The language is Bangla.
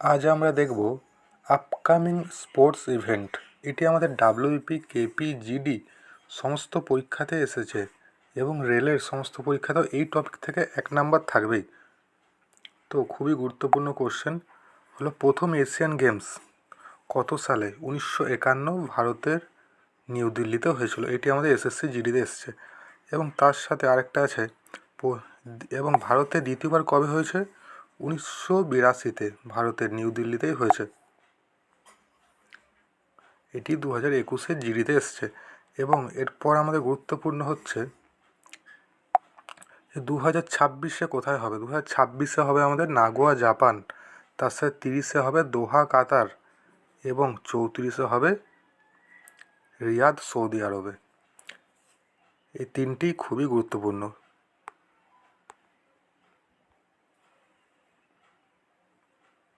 আজ আমরা দেখব আপকামিং স্পোর্টস ইভেন্ট। এটি আমাদের ডাব্লিউবিপি, কেপি, জিডি সমস্ত পরীক্ষাতে এসেছে এবং রেলের সমস্ত পরীক্ষাতেও এই টপিক থেকে 1 নাম্বার থাকবেই। তো খুবই গুরুত্বপূর্ণ কোশ্চেন হলো, প্রথম এশিয়ান গেমস কত সালে? 1951 ভারতের নিউ দিল্লিতে হয়েছিল। এটি আমাদের এসএসসি জিডিতে এসছে। এবং তার সাথে আরেকটা আছে, এবং ভারতে দ্বিতীয়বার কবে হয়েছে? 1982-তে ভারতের নিউ দিল্লিতেই হয়েছে। এটি 2021-এ জিডিতে এসছে। এবং এরপর আমাদের গুরুত্বপূর্ণ হচ্ছে 2026-এ কোথায় হবে? 2026-এ হবে আমাদের নাগোয়া, জাপান। তার সাথে 30-এ হবে দোহা, কাতার, এবং 34-এ হবে রিয়াদ, সৌদি আরবে। এই তিনটি খুবই গুরুত্বপূর্ণ।